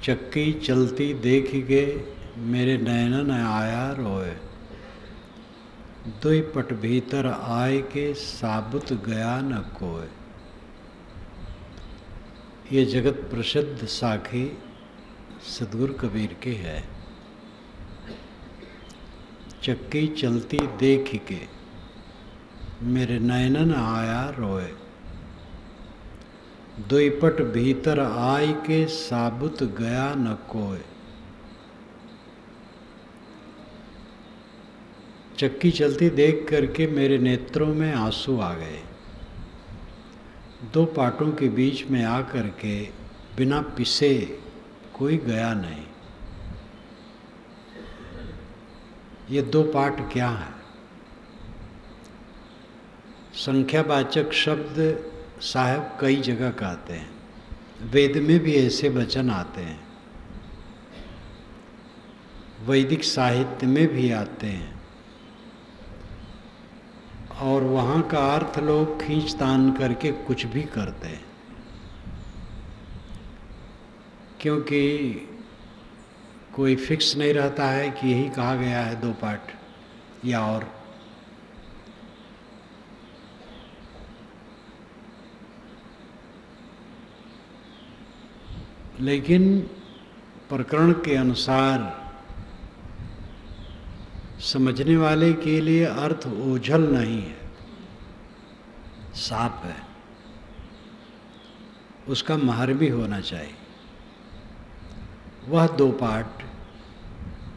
चक्की चलती देख के मेरे नैनन आया रोए। दुई पट भीतर आए के साबुत गया न कोय। ये जगत प्रसिद्ध साखी सद्गुरु कबीर के है। चक्की चलती देख के मेरे नैनन आया रोए। दुई पट भीतर आय के साबुत गया न कोय। चक्की चलती देख करके मेरे नेत्रों में आंसू आ गए। दो पाटों के बीच में आकर के बिना पिसे कोई गया नहीं। ये दो पाट क्या है? संख्यावाचक शब्द साहब कई जगह कहते हैं। वेद में भी ऐसे वचन आते हैं, वैदिक साहित्य में भी आते हैं, और वहाँ का अर्थ लोग खींचतान करके कुछ भी करते हैं, क्योंकि कोई फिक्स नहीं रहता है कि यही कहा गया है दो पाठ या और। लेकिन प्रकरण के अनुसार समझने वाले के लिए अर्थ ओझल नहीं है, साफ है। उसका महर भी होना चाहिए। वह दो पाठ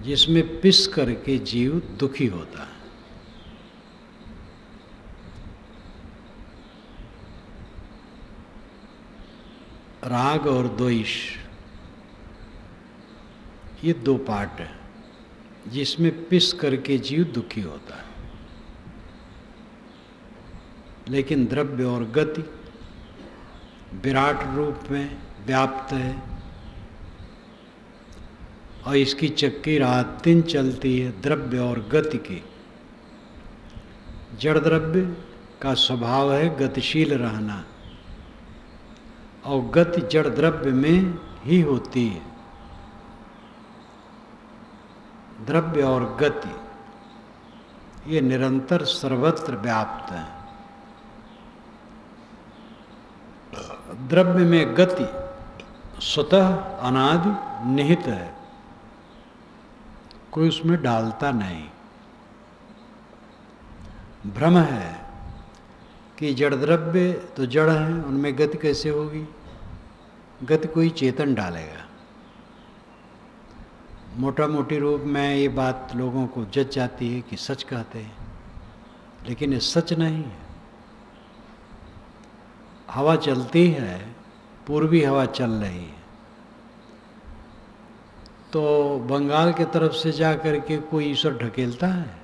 जिसमें पिस करके जीव दुखी होता है। राग और द्वेष, ये दो पार्ट है जिसमें पिस करके जीव दुखी होता है। लेकिन द्रव्य और गति विराट रूप में व्याप्त है, और इसकी चक्की रात दिन चलती है द्रव्य और गति की। जड़ द्रव्य का स्वभाव है गतिशील रहना, और गति जड़ द्रव्य में ही होती है। द्रव्य और गति ये निरंतर सर्वत्र व्याप्त है। द्रव्य में गति स्वतः अनादि निहित है, कोई उसमें डालता नहीं। भ्रम है कि जड़ द्रव्य तो जड़ है, उनमें गति कैसे होगी? गति कोई चेतन डालेगा। मोटा मोटी रूप में ये बात लोगों को जच जाती है कि सच कहते हैं, लेकिन ये सच नहीं है। हवा चलती है, पूर्वी हवा चल रही है, तो बंगाल के तरफ से जा कर के कोई ईश्वर ढकेलता है?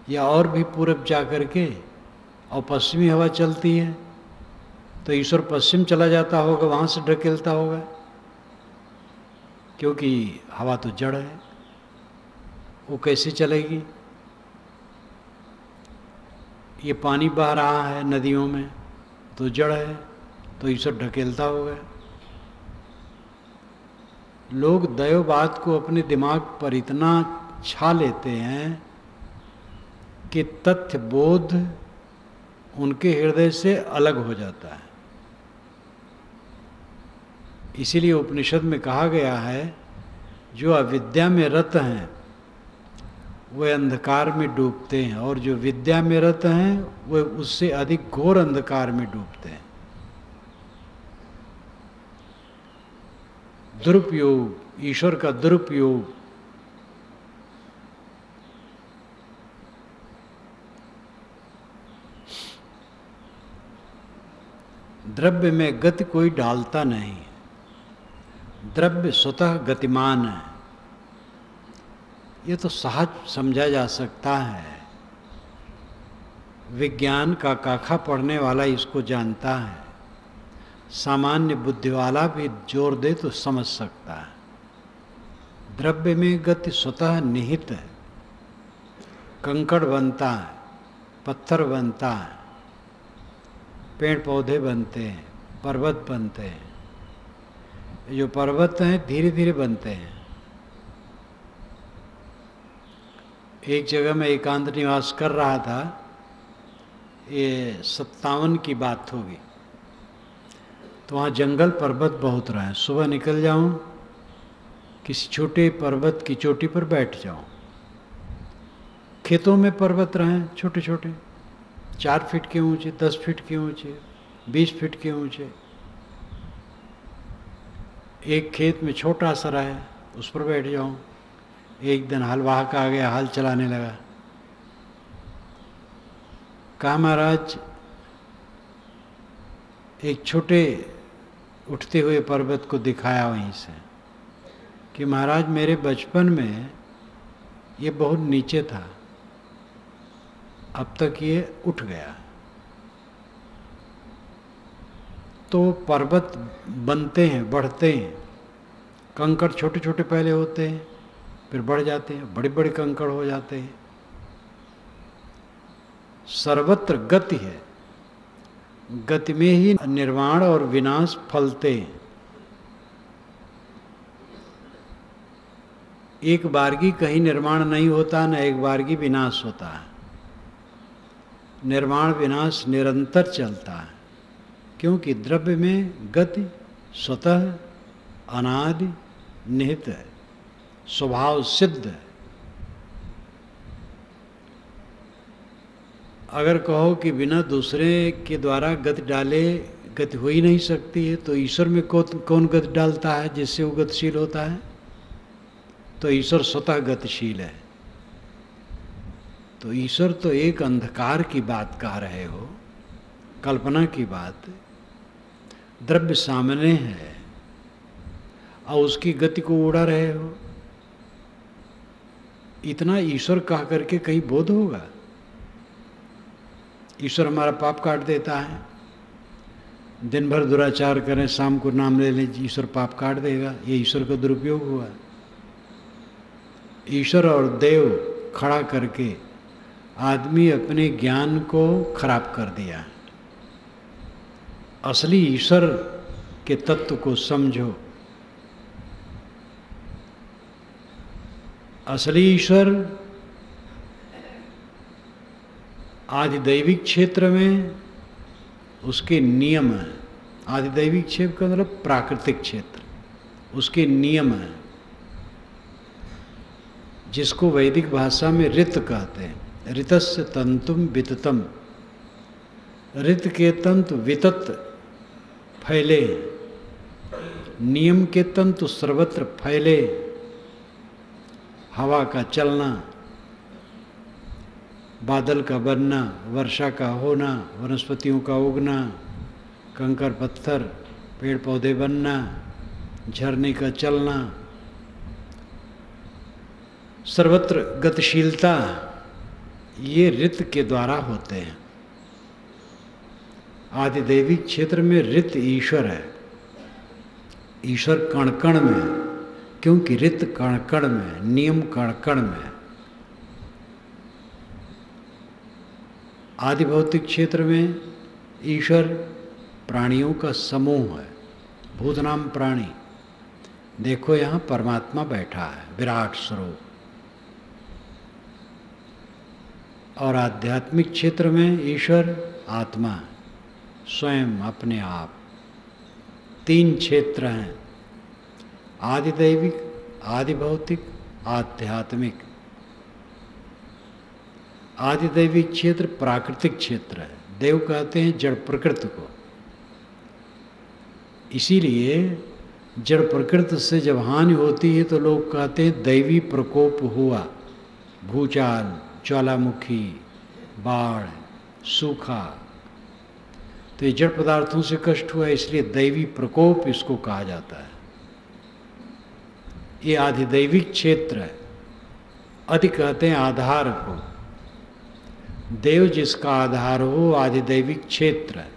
या और भी पूरब जा कर के, और पश्चिमी हवा चलती है तो ईश्वर पश्चिम चला जाता होगा, वहाँ से ढकेलता होगा, क्योंकि हवा तो जड़ है, वो कैसे चलेगी? ये पानी बह रहा है नदियों में तो जड़ है, तो ईश्वर ढकेलता होगा। लोग दैववाद को अपने दिमाग पर इतना छा लेते हैं कि तथ्य बोध उनके हृदय से अलग हो जाता है। इसीलिए उपनिषद में कहा गया है, जो अविद्या में रत हैं वे अंधकार में डूबते हैं, और जो विद्या में रत हैं वे उससे अधिक घोर अंधकार में डूबते हैं। दुरुपयोग, ईश्वर का दुरुपयोग, द्रव्य में गति कोई डालता नहीं। द्रव्य स्वतः गतिमान है, ये तो सहज समझा जा सकता है। विज्ञान का काखा पढ़ने वाला इसको जानता है, सामान्य बुद्धि वाला भी जोर दे तो समझ सकता है। द्रव्य में गति स्वतः निहित है। कंकड़ बनता है, पत्थर बनता है, पेड़ पौधे बनते हैं, पर्वत बनते हैं। जो पर्वत हैं धीरे धीरे बनते हैं। एक जगह मैं एकांत निवास कर रहा था, ये 57 की बात होगी, तो वहाँ जंगल पर्वत बहुत रहे। सुबह निकल जाऊँ, किसी छोटे पर्वत की चोटी पर बैठ जाऊँ, खेतों में पर्वत रहे छोटे छोटे, 4 फीट के ऊंचे, 10 फीट के ऊंचे, 20 फीट के ऊंचे। एक खेत में छोटा सा रहा है, उस पर बैठ जाऊँ। एक दिन हलवाहक आ गया, हल चलाने लगा। कहा महाराज, एक छोटे उठते हुए पर्वत को दिखाया वहीं से कि महाराज मेरे बचपन में ये बहुत नीचे था, अब तक ये उठ गया। तो पर्वत बनते हैं, बढ़ते हैं। कंकड़ छोटे छोटे पहले होते हैं, फिर बढ़ जाते हैं, बड़े बड़े कंकड़ हो जाते हैं। सर्वत्र गति है, गति में ही निर्माण और विनाश फलते हैं। एक बारगी कहीं निर्माण नहीं होता, न एक बारगी विनाश होता है। निर्माण विनाश निरंतर चलता है, क्योंकि द्रव्य में गति स्वतः अनादि निहित है, स्वभाव सिद्ध है। अगर कहो कि बिना दूसरे के द्वारा गति डाले गति हो ही नहीं सकती है, तो ईश्वर में कौन गति डालता है जिससे वो गतिशील होता है? तो ईश्वर स्वतः गतिशील है। तो ईश्वर तो एक अंधकार की बात कह रहे हो, कल्पना की बात। द्रव्य सामने है और उसकी गति को उड़ा रहे हो, इतना ईश्वर कह करके कहीं बोध होगा? ईश्वर हमारा पाप काट देता है। दिन भर दुराचार करें, शाम को नाम ले लें, ईश्वर पाप काट देगा। ये ईश्वर का दुरुपयोग हुआ। ईश्वर और देव खड़ा करके आदमी अपने ज्ञान को खराब कर दिया। असली ईश्वर के तत्व को समझो। असली ईश्वर आधिदैविक क्षेत्र में उसके नियम हैं। आधिदैविक क्षेत्र का मतलब प्राकृतिक क्षेत्र, उसके नियम हैं, जिसको वैदिक भाषा में ऋत कहते हैं। ऋतस्य तंतुम विततम, ऋत के तंतु वितत फैले, नियम के तंतु सर्वत्र फैले। हवा का चलना, बादल का बनना, वर्षा का होना, वनस्पतियों का उगना, कंकर पत्थर, पेड़ पौधे बनना, झरने का चलना, सर्वत्र गतिशीलता, ये ऋत के द्वारा होते हैं। आदिदैविक क्षेत्र में ऋत ईश्वर है। ईश्वर कण कण में, क्योंकि ऋत कण कण में, नियम कण कण में। आदि भौतिक क्षेत्र में ईश्वर प्राणियों का समूह है, भूतनाम प्राणी। देखो यहाँ परमात्मा बैठा है, विराट स्वरूप। और आध्यात्मिक क्षेत्र में ईश्वर आत्मा है, स्वयं अपने आप। 3 क्षेत्र हैं, आदिदैविक, आदि भौतिक, आध्यात्मिक। आदिदैविक क्षेत्र प्राकृतिक क्षेत्र है, देव कहते हैं जड़ प्रकृति को। इसीलिए जड़ प्रकृति से जब हानि होती है तो लोग कहते हैं दैवी प्रकोप हुआ। भूचाल, ज्वालामुखी, बाढ़, सूखा, तो ये जड़ पदार्थों से कष्ट हुआ, इसलिए दैवी प्रकोप इसको कहा जाता है। ये आधिदैविक क्षेत्र है। अति कहते हैं आधार को। देव जिसका आधार हो आधिदैविक क्षेत्र है,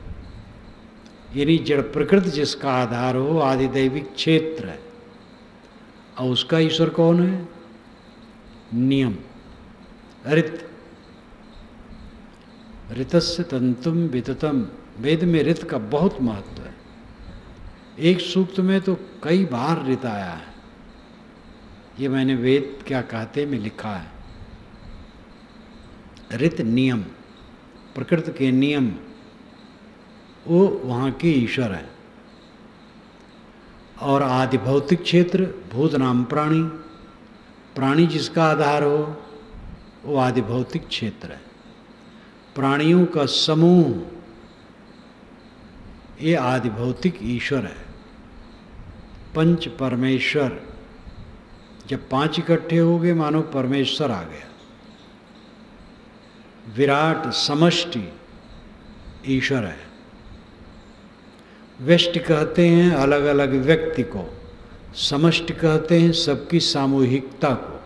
यानी जड़ प्रकृति जिसका आधार हो आधिदैविक क्षेत्र है। और उसका ईश्वर कौन है? नियम, ऋत। ऋतस्य तंतुम विततम, वेद में ऋत का बहुत महत्व है। एक सूक्त में तो कई बार ऋत आया है। ये मैंने वेद क्या कहते में लिखा है। ऋत नियम, प्रकृति के नियम, वो वहाँ के ईश्वर है। और आदि भौतिक क्षेत्र, भूत नाम प्राणी, प्राणी जिसका आधार हो वो आदि भौतिक क्षेत्र है। प्राणियों का समूह ये आदि भौतिक ईश्वर है। पंच परमेश्वर, जब पांच इकट्ठे हो गए मानो परमेश्वर आ गया। विराट समष्टि ईश्वर है। व्यष्टि कहते हैं अलग अलग व्यक्ति को, समष्टि कहते हैं सबकी सामूहिकता को।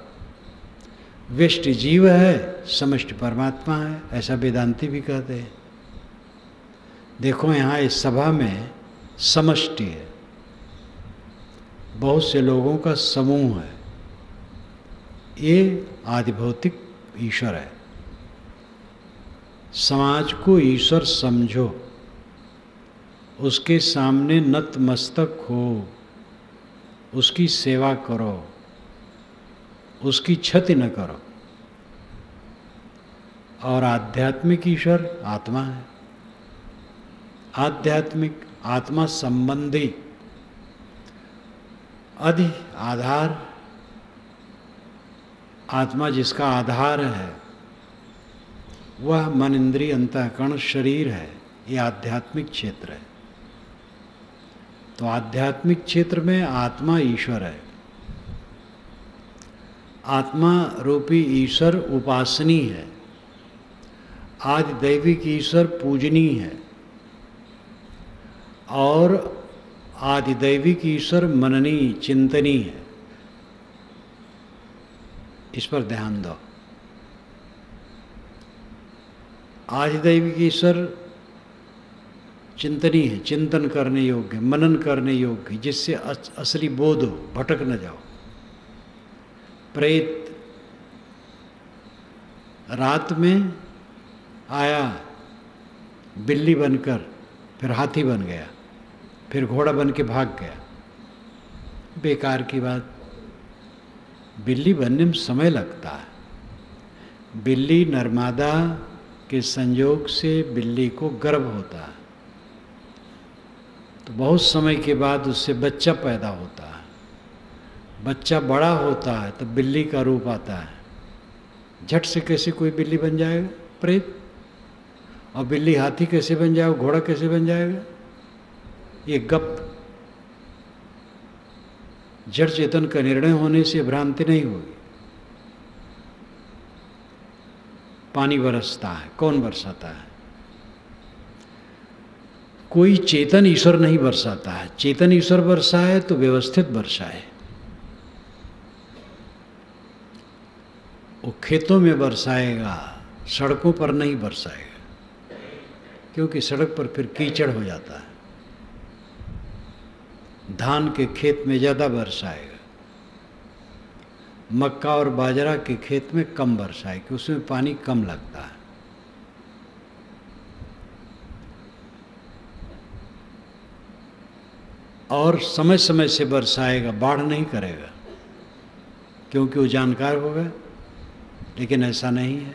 व्यष्टि जीव है, समष्टि परमात्मा है, ऐसा वेदांती भी कहते हैं। देखो यहाँ इस सभा में समष्टि है, बहुत से लोगों का समूह है। ये आदि भौतिक ईश्वर है। समाज को ईश्वर समझो, उसके सामने नतमस्तक हो, उसकी सेवा करो, उसकी क्षति न करो। और आध्यात्मिक ईश्वर आत्मा है। आध्यात्मिक आत्मा संबंधी अधि आधार, आत्मा जिसका आधार है वह मन इंद्रिय अंतःकरण शरीर है। ये आध्यात्मिक क्षेत्र है। तो आध्यात्मिक क्षेत्र में आत्मा ईश्वर है। आत्मा रूपी ईश्वर उपासनी है। आदि दैविक ईश्वर पूजनीय है। और आदि दैविक ईश्वर मननीय चिंतनीय है। इस पर ध्यान दो। आदि दैविक ईश्वर चिंतनीय है, चिंतन करने योग्य, मनन करने योग्य, जिससे असली बोध हो, भटक न जाओ। प्रेत रात में आया बिल्ली बनकर, फिर हाथी बन गया, फिर घोड़ा बन के भाग गया। बेकार की बात। बिल्ली बनने में समय लगता है। बिल्ली नर्मदा के संयोग से बिल्ली को गर्भ होता है, तो बहुत समय के बाद उससे बच्चा पैदा होता है। बच्चा बड़ा होता है तब बिल्ली का रूप आता है। झट से कैसे कोई बिल्ली बन जाएगा प्रेत? और बिल्ली हाथी कैसे बन जाएगा, घोड़ा कैसे बन जाएगा? ये गप। जड़ चेतन का निर्णय होने से भ्रांति नहीं होगी। पानी बरसता है, कौन बरसाता है? कोई चेतन ईश्वर नहीं बरसाता है। चेतन ईश्वर बरसाए तो व्यवस्थित बरसाए। वो खेतों में बरसाएगा, सड़कों पर नहीं बरसाएगा, क्योंकि सड़क पर फिर कीचड़ हो जाता है। धान के खेत में ज़्यादा बरसाएगा, मक्का और बाजरा के खेत में कम बरसाएगा, क्योंकि उसमें पानी कम लगता है। और समय समय से बरसाएगा, बाढ़ नहीं करेगा, क्योंकि वो जानकार होगा। लेकिन ऐसा नहीं है।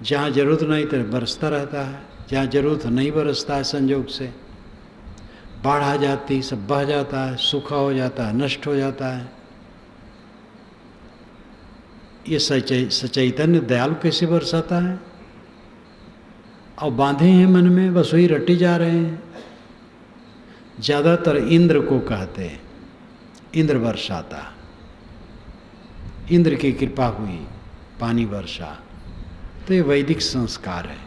जहाँ जरूरत नहीं तो बरसता रहता है, जहाँ जरूरत नहीं बरसता है संयोग से बाढ़ आ जाती, सब बह जाता है, सूखा हो जाता है, नष्ट हो जाता है। ये सचैतन्य दयालु कैसे बरसाता है? और बांधे हैं मन में, बस वही रटे जा रहे हैं। ज़्यादातर इंद्र को कहते हैं, इंद्र बरसाता। इंद्र की कृपा हुई, पानी बरसा, तो ये वैदिक संस्कार है।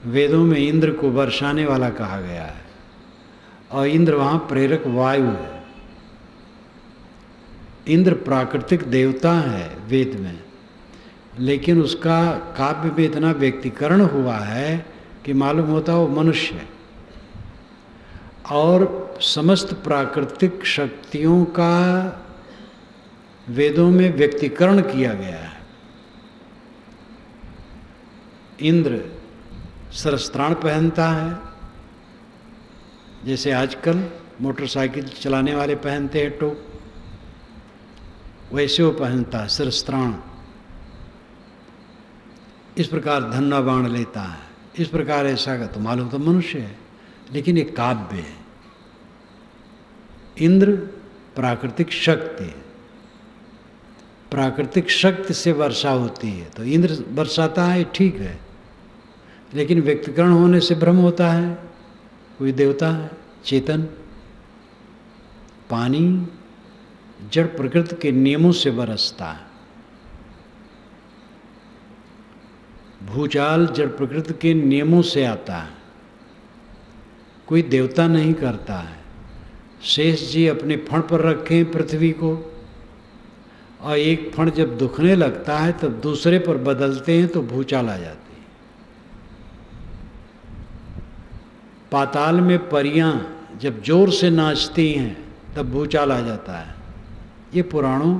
वेदों में इंद्र को बरसाने वाला कहा गया है, और इंद्र वहाँ प्रेरक वायु है। इंद्र प्राकृतिक देवता है वेद में, लेकिन उसका काव्य में इतना व्यक्तिकरण हुआ है कि मालूम होता है वो मनुष्य है। और समस्त प्राकृतिक शक्तियों का वेदों में व्यक्तिकरण किया गया है। इंद्र सरस्त्राण पहनता है, जैसे आजकल मोटरसाइकिल चलाने वाले पहनते हैं टोप, वैसे वो पहनता है सरस्त्राण। इस प्रकार धन्ना बाण लेता है। इस प्रकार ऐसा का तो मालूम तो मनुष्य है, लेकिन एक काव्य है। इंद्र प्राकृतिक शक्ति है, प्राकृतिक शक्ति से वर्षा होती है, तो इंद्र बरसाता है, ठीक है, लेकिन व्यक्तिकरण होने से भ्रम होता है। कोई देवता है चेतन। पानी जड़ प्रकृति के नियमों से बरसता है। भूचाल जड़ प्रकृति के नियमों से आता है, कोई देवता नहीं करता है। शेष जी अपने फण पर रखें पृथ्वी को, और एक फण जब दुखने लगता है तब दूसरे पर बदलते हैं तो भूचाल आ जाती है। पाताल में परियां जब जोर से नाचती हैं तब भूचाल आ जाता है। ये पुराणों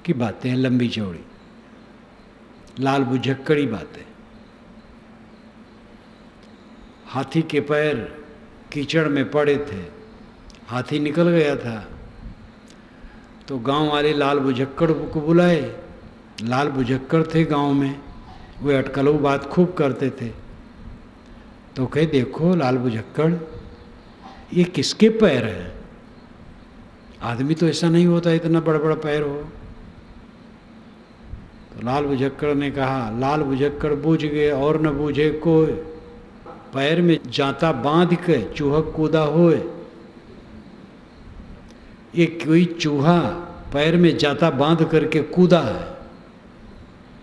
की बातें हैं, लंबी चौड़ी, लाल बुझक्कड़ी बातें। हाथी के पैर कीचड़ में पड़े थे, हाथी निकल गया था, तो गांव वाले लाल बुझक्कड़ को बुलाए। लाल बुझक्कड़ थे गांव में, वे अटकलों बात खूब करते थे। तो कहे, देखो लाल बुझक्कड़, ये किसके पैर हैं? आदमी तो ऐसा नहीं होता इतना बड़ा बड़ा पैर हो। तो लाल बुझक्कड़ ने कहा, लाल बुझक्कड़ बूझ गए और न बूझे कोई, पैर में जाता बांध के चूहा कूदा होए। ये कोई चूहा पैर में जाता बांध करके कूदा है,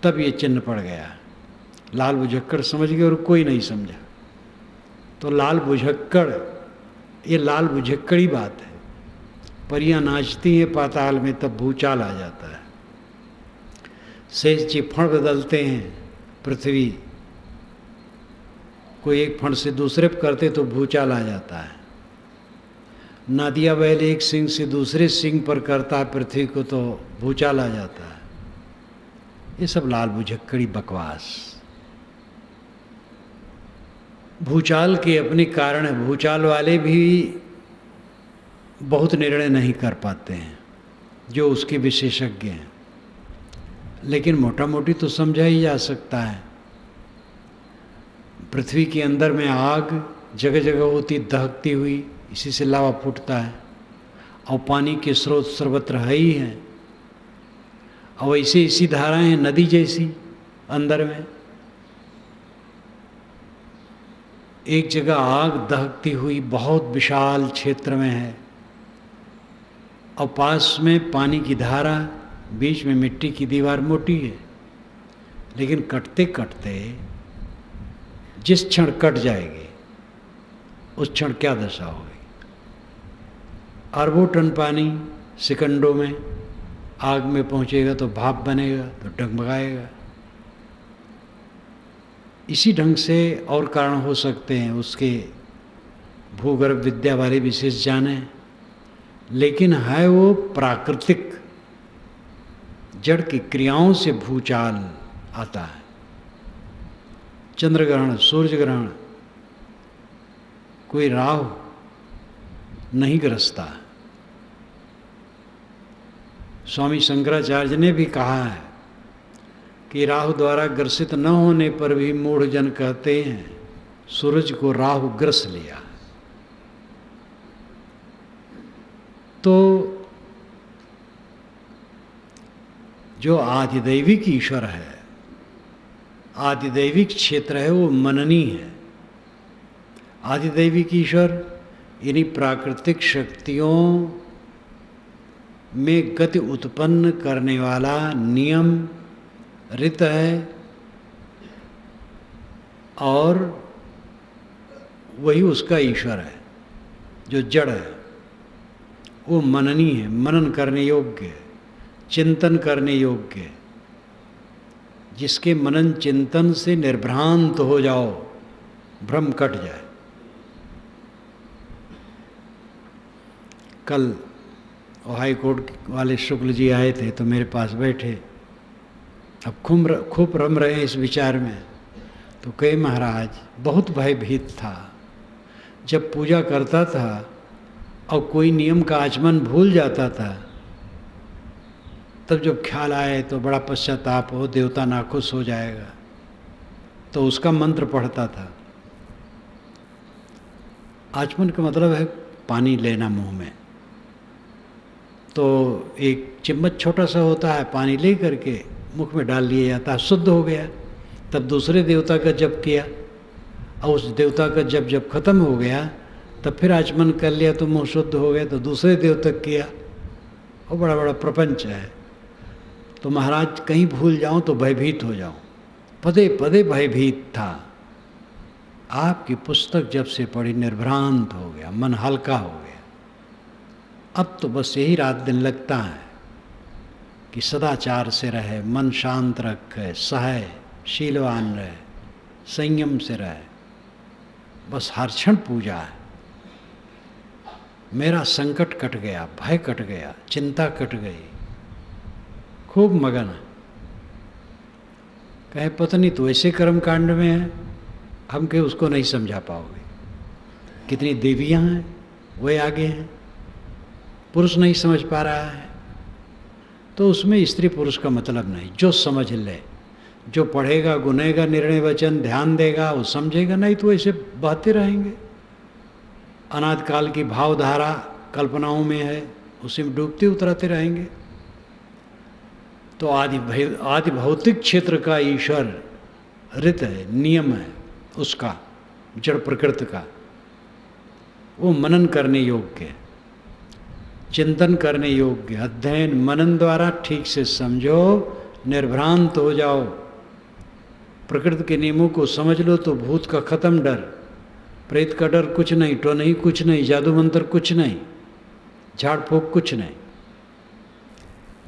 तब ये चिन्ह पड़ गया। लाल बुझक्कड़ समझ गए और कोई नहीं समझा। तो लाल बुझक्कड़, ये लाल बुझक्कड़ी बात है। परियां नाचती हैं पाताल में तब भूचाल आ जाता है। शेष जी फण बदलते हैं पृथ्वी, कोई एक फण से दूसरे पर करते तो भूचाल आ जाता है। नादिया बैल एक सिंह से दूसरे सिंह पर करता है पृथ्वी को तो भूचाल आ जाता है। ये सब लाल बुझक्कड़ी बकवास। भूचाल के अपने कारण है। भूचाल वाले भी बहुत निर्णय नहीं कर पाते हैं जो उसके विशेषज्ञ हैं, लेकिन मोटा मोटी तो समझा ही जा सकता है। पृथ्वी के अंदर में आग जगह जगह होती दहकती हुई, इसी से लावा फूटता है, और पानी के स्रोत सर्वत्र है ही हैं, और ऐसे इसी धाराएं हैं नदी जैसी अंदर में। एक जगह आग दहकती हुई बहुत विशाल क्षेत्र में है, और पास में पानी की धारा, बीच में मिट्टी की दीवार मोटी है, लेकिन कटते कटते जिस क्षण कट जाएगी उस क्षण क्या दशा होगी। अरबों टन पानी सेकंडों में आग में पहुंचेगा तो भाप बनेगा तो डगमगाएगा। इसी ढंग से और कारण हो सकते हैं, उसके भूगर्भ विद्या वाले विशेष जाने, लेकिन है वो प्राकृतिक जड़ की क्रियाओं से भूचाल आता है। चंद्र ग्रहण, सूर्य ग्रहण, कोई राहु नहीं ग्रसता। स्वामी शंकराचार्य ने भी कहा है कि राहु द्वारा ग्रसित न होने पर भी मूढ़ जन कहते हैं सूरज को राहु ग्रस लिया। तो जो आदिदैविक ईश्वर है, आदिदैविक क्षेत्र है, वो मननी है। आदिदैविक ईश्वर यानी प्राकृतिक शक्तियों में गति उत्पन्न करने वाला नियम ऋत है, और वही उसका ईश्वर है। जो जड़ है वो मननी है, मनन करने योग्य है, चिंतन करने योग्य है। जिसके मनन चिंतन से निर्भ्रांत हो जाओ, भ्रम कट जाए। कल हाई कोर्ट वाले शुक्ल जी आए थे तो मेरे पास बैठे, अब खूब रम रहे हैं इस विचार में। तो कहे महाराज बहुत भयभीत था, जब पूजा करता था और कोई नियम का आचमन भूल जाता था, तब जब ख्याल आए तो बड़ा पश्चाताप हो, देवता नाखुश हो जाएगा, तो उसका मंत्र पढ़ता था। आचमन का मतलब है पानी लेना मुंह में। तो एक चम्मच छोटा सा होता है, पानी ले करके मुख में डाल लिया जाता है, शुद्ध हो गया। तब दूसरे देवता का जप किया और उस देवता का जब खत्म हो गया तब फिर आचमन कर लिया तो मुंह शुद्ध हो गया, तो दूसरे देवता किया। और बड़ा बड़ा प्रपंच है। तो महाराज कहीं भूल जाऊं तो भयभीत हो जाऊं, पदे पदे भयभीत था। आपकी पुस्तक जब से पढ़ी निर्भ्रांत हो गया, मन हल्का हो गया। अब तो बस यही रात दिन लगता है कि सदाचार से रहे, मन शांत रखे, सहे, शीलवान रहे, संयम से रहे, बस हर क्षण पूजा है। मेरा संकट कट गया, भय कट गया, चिंता कट गई, खूब मगन है। कहे पत्नी तो ऐसे कर्म कांड में है, हम के उसको नहीं समझा पाओगे। कितनी देवियां हैं, वे आगे हैं, पुरुष नहीं समझ पा रहा है। तो उसमें स्त्री पुरुष का मतलब नहीं, जो समझ ले, जो पढ़ेगा, गुनेगा, निर्णय वचन ध्यान देगा, वो समझेगा, नहीं तो ऐसे बहते रहेंगे। अनादिकाल की भावधारा कल्पनाओं में है, उसी में डूबते उतरते रहेंगे। तो आदि भौतिक क्षेत्र का ईश्वर ऋत है, नियम है उसका, जड़ प्रकृति का, वो मनन करने योग्य, चिंतन करने योग्य, अध्ययन मनन द्वारा ठीक से समझो, निर्भ्रांत हो जाओ, प्रकृति के नियमों को समझ लो तो भूत का खत्म डर, प्रेत का डर कुछ नहीं, टोनही कुछ नहीं, जादू मंत्र कुछ नहीं, झाड़ फूक कुछ नहीं।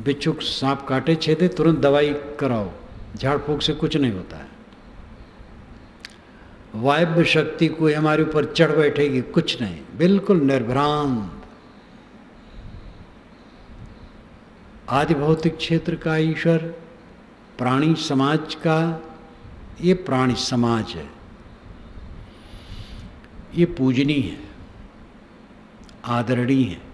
बिच्छू सांप काटे छेदे तुरंत दवाई कराओ, झाड़ फूक से कुछ नहीं होता है। वायव्य शक्ति कोई हमारे ऊपर चढ़ बैठेगी, कुछ नहीं, बिल्कुल निर्भ्रांत। आदि भौतिक क्षेत्र का ईश्वर, प्राणी समाज का, ये प्राणी समाज है, ये पूजनीय है, आदरणीय है।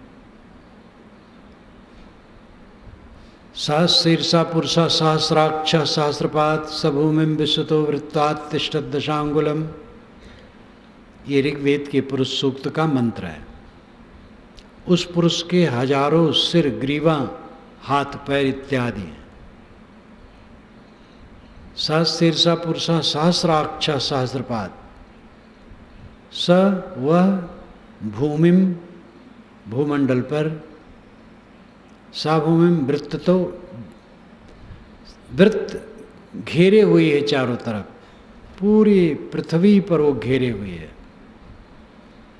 सहस्रीर्षा पुरुषा सहस्राक्ष सहस्रपात सभूमिम विश्वतो वृत्तात् तिष्ठत् दशांगुलम, ये ऋग्वेद के पुरुष सूक्त का मंत्र है। उस पुरुष के हजारों सिर, ग्रीवा, हाथ पैर इत्यादि हैं। सहस्रीर्षा पुरुषा सहस्राक्ष सहस्रपात, स वह भूमिम भूमंडल पर, साभूमिम वृत्त तो वृत्त घेरे हुई है चारों तरफ, पूरी पृथ्वी पर वो घेरे हुई है।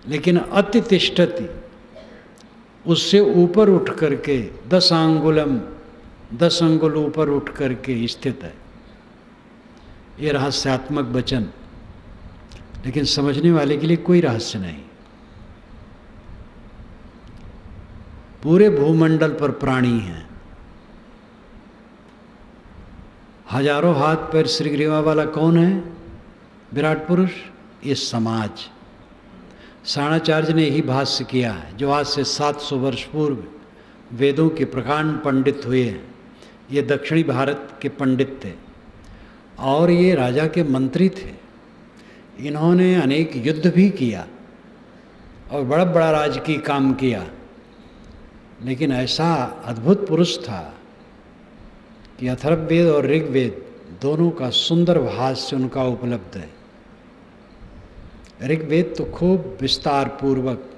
लेकिन अति तिष्ठति, उससे ऊपर उठ करके 10 अंगुलम, 10 अंगुल ऊपर उठ करके स्थित है। ये रहस्यात्मक वचन, लेकिन समझने वाले के लिए कोई रहस्य नहीं। पूरे भूमंडल पर प्राणी हैं, हजारों हाथ पैर श्रीग्रीवा वाला कौन है? विराट पुरुष, ये समाज। साणाचार्य ने यही भाष्य किया है, जो आज से 700 वर्ष पूर्व वेदों के प्रकांड पंडित हुए हैं। ये दक्षिणी भारत के पंडित थे और ये राजा के मंत्री थे। इन्होंने अनेक युद्ध भी किया और बड़ा बड़ा राजकीय काम किया, लेकिन ऐसा अद्भुत पुरुष था कि अथर्ववेद और ऋग्वेद दोनों का सुंदर भाष्य उनका उपलब्ध है। ऋग्वेद तो खूब विस्तार पूर्वक,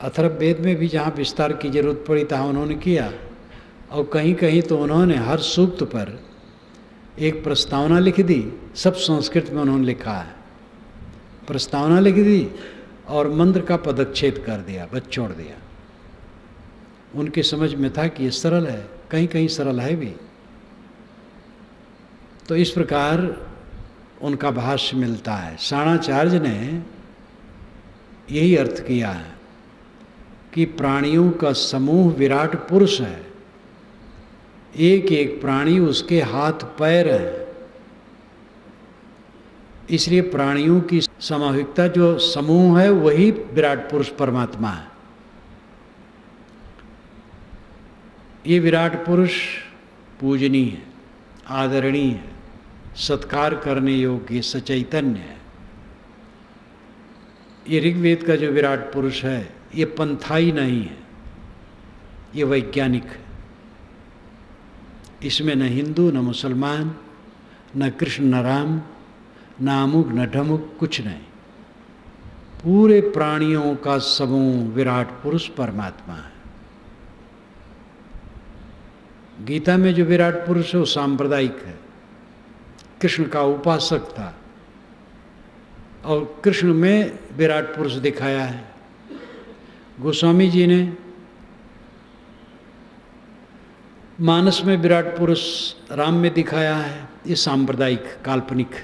अथर्ववेद में भी जहाँ विस्तार की जरूरत पड़ी तहाँ उन्होंने किया, और कहीं कहीं तो उन्होंने हर सूक्त पर एक प्रस्तावना लिख दी। सब संस्कृत में उन्होंने लिखा है, प्रस्तावना लिख दी और मंत्र का पदच्छेद कर दिया, बस छोड़ दिया। उनकी समझ में था कि ये सरल है, कहीं कहीं सरल है भी। तो इस प्रकार उनका भाष्य मिलता है। साणाचार्य ने यही अर्थ किया है कि प्राणियों का समूह विराट पुरुष है। एक एक प्राणी उसके हाथ पैर हैं। इसलिए प्राणियों की सामूहिकता जो समूह है वही विराट पुरुष परमात्मा है। ये विराट पुरुष पूजनीय है, आदरणीय है, सत्कार करने योग्य सचैतन्य है। ये ऋग्वेद का जो विराट पुरुष है ये पंथाई नहीं है, ये वैज्ञानिक है। इसमें न हिंदू न मुसलमान न कृष्ण न राम न अमुक न ढमुक कुछ नहीं। पूरे प्राणियों का समूह विराट पुरुष परमात्मा है। गीता में जो विराट पुरुष है वो सांप्रदायिक है, कृष्ण का उपासक था और कृष्ण में विराट पुरुष दिखाया है। गोस्वामी जी ने मानस में विराट पुरुष राम में दिखाया है। ये सांप्रदायिक काल्पनिक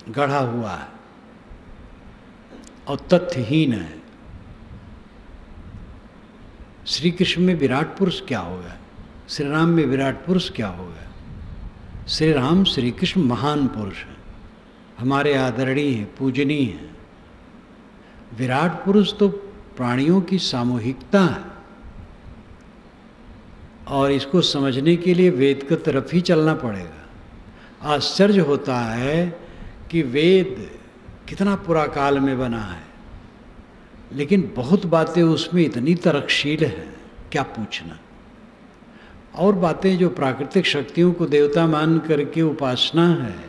गढ़ा हुआ है और तथ्यहीन है। श्री कृष्ण में विराट पुरुष क्या होगा, श्री राम में विराट पुरुष क्या होगा। श्री राम श्री कृष्ण महान पुरुष हैं, हमारे आदरणीय हैं, पूजनीय हैं। विराट पुरुष तो प्राणियों की सामूहिकता है और इसको समझने के लिए वेद की तरफ ही चलना पड़ेगा। आश्चर्य होता है कि वेद कितना पुरा काल में बना है, लेकिन बहुत बातें उसमें इतनी तर्कशील हैं, क्या पूछना। और बातें जो प्राकृतिक शक्तियों को देवता मान करके उपासना है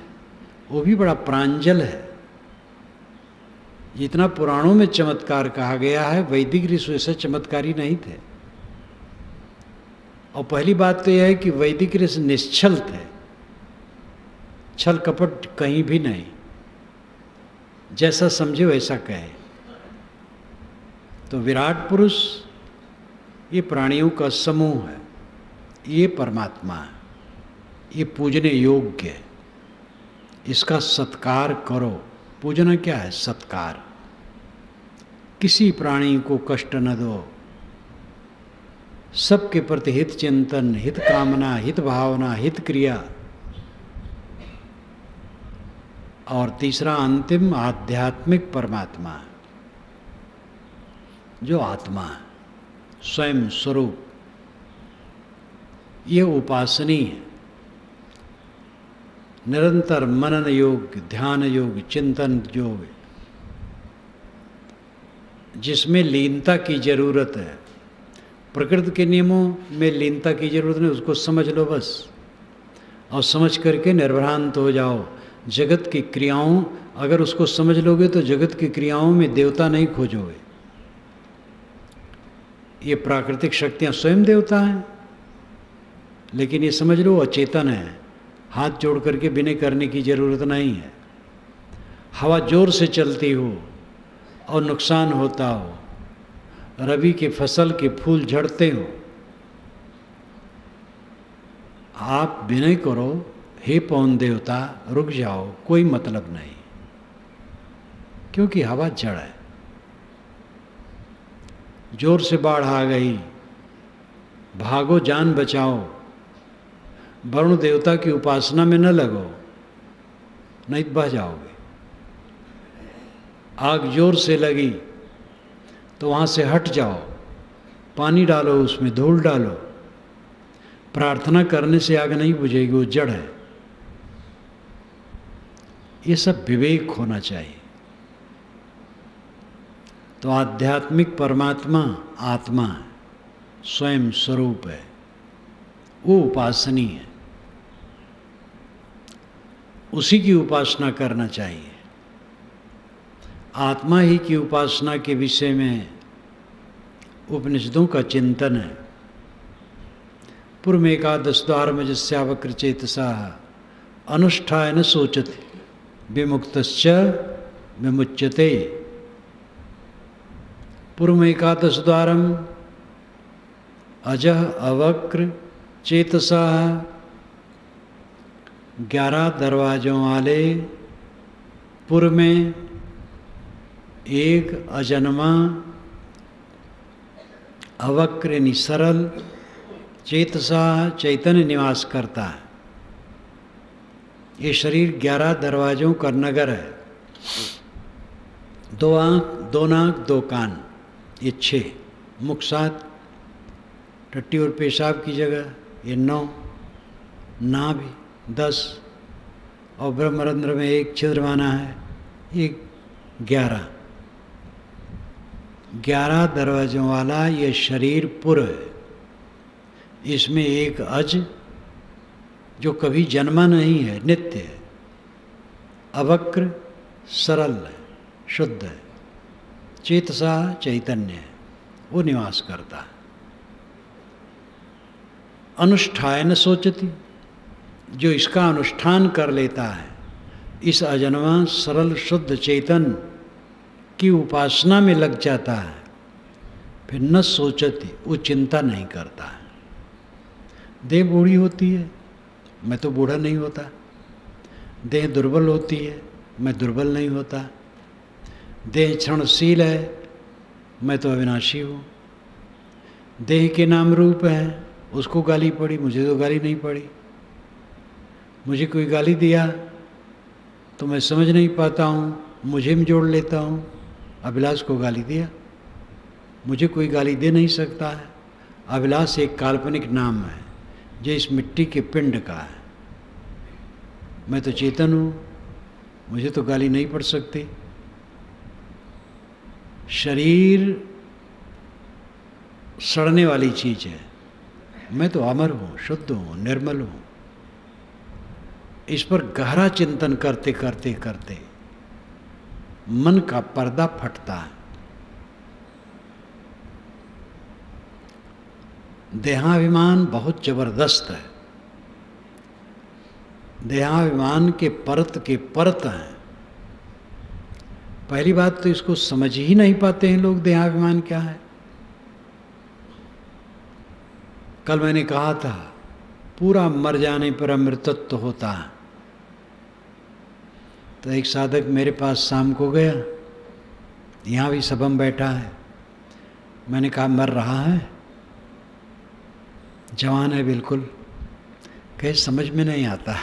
वो भी बड़ा प्रांजल है। जितना पुराणों में चमत्कार कहा गया है, वैदिक ऋषि ऐसे चमत्कारी नहीं थे। और पहली बात तो यह है कि वैदिक ऋषि निश्चल थे, छल कपट कहीं भी नहीं, जैसा समझे वैसा कहे। तो विराट पुरुष ये प्राणियों का समूह है, ये परमात्मा है, ये पूजने योग्य है। इसका सत्कार करो। पूजना क्या है? सत्कार। किसी प्राणी को कष्ट न दो, सबके प्रति हित चिंतन, हित कामना, हित भावना, हित क्रिया। और तीसरा अंतिम आध्यात्मिक परमात्मा जो आत्मा है, स्वयं स्वरूप, ये उपासनीय है। निरंतर मनन योग, ध्यान योग, चिंतन योग, जिसमें लीनता की जरूरत है। प्रकृति के नियमों में लीनता की जरूरत नहीं, उसको समझ लो बस, और समझ करके निर्भ्रांत हो जाओ। जगत की क्रियाओं अगर उसको समझ लोगे तो जगत की क्रियाओं में देवता नहीं खोजोगे। ये प्राकृतिक शक्तियाँ स्वयं देवता हैं, लेकिन ये समझ लो अचेतन है, हाथ जोड़ करके विनय करने की जरूरत नहीं है। हवा जोर से चलती हो और नुकसान होता हो, रबी के फसल के फूल झड़ते हो, आप विनय करो, हे पवन देवता रुक जाओ, कोई मतलब नहीं, क्योंकि हवा जड़ है। जोर से बाढ़ आ गई, भागो जान बचाओ, वरुण देवता की उपासना में न लगो, नहीं तो बह जाओगे। आग जोर से लगी तो वहाँ से हट जाओ, पानी डालो, उसमें धूल डालो। प्रार्थना करने से आग नहीं बुझेगी, वो जड़ है। ये सब विवेक होना चाहिए। तो आध्यात्मिक परमात्मा आत्मा है, स्वयं स्वरूप है, वो उपासनीय है, उसी की उपासना करना चाहिए। आत्मा ही की उपासना के विषय में उपनिषदों का चिंतन है। पूर्व एकादश द्वारमजस्यावक्र चेतसा अनुष्ठाय न सोचते विमुक्तश्च विमुच्यते। पूर्व एकादश द्वारम अजह अवक्र चेतसा, 11 दरवाजों वाले पूर्व में एक अजन्मा, अवक्र यानी सरल चेतसा चैतन्य निवास करता है। ये शरीर 11 दरवाजों का नगर है। 2 आँख, 2 नाक, 2 कान, ये 6, मुख 7, टट्टी और पेशाब की जगह ये 9, नाभि 10, और ब्रह्मरंध्र में 1 छिद्र माना है, ये 11 दरवाजों वाला ये शरीर पुर है। इसमें एक अज जो कभी जन्मा नहीं है, नित्य है, अवक्र, सरल है, शुद्ध है, चेतसा चैतन्य है, वो निवास करता है। अनुष्ठान सोचती, जो इसका अनुष्ठान कर लेता है, इस अजन्मा सरल शुद्ध चेतन की उपासना में लग जाता है, फिर न सोचती, वो चिंता नहीं करता है। देह बूढ़ी होती है, मैं तो बूढ़ा नहीं होता। देह दुर्बल होती है, मैं दुर्बल नहीं होता। देह क्षणशील है, मैं तो अविनाशी हूँ। देह के नाम रूप हैं, उसको गाली पड़ी, मुझे तो गाली नहीं पड़ी। मुझे कोई गाली दिया तो मैं समझ नहीं पाता हूँ, मुझे में जोड़ लेता हूँ। अभिलाष को गाली दिया, मुझे कोई गाली दे नहीं सकता है। अभिलाष एक काल्पनिक नाम है जो इस मिट्टी के पिंड का है। मैं तो चेतन हूँ, मुझे तो गाली नहीं पड़ सकती। शरीर सड़ने वाली चीज़ है, मैं तो अमर हूँ, शुद्ध हूँ, निर्मल हूँ। इस पर गहरा चिंतन करते करते करते मन का पर्दा फटता है। देहाभिमान बहुत जबरदस्त है। देहाभिमान के परत हैं। पहली बात तो इसको समझ ही नहीं पाते हैं लोग, देहाभिमान क्या है। कल मैंने कहा था पूरा मर जाने पर अमृतत्व होता है। तो एक साधक मेरे पास शाम को गया, यहाँ भी सबम बैठा है। मैंने कहा मर रहा है, जवान है बिल्कुल, कहे समझ में नहीं आता।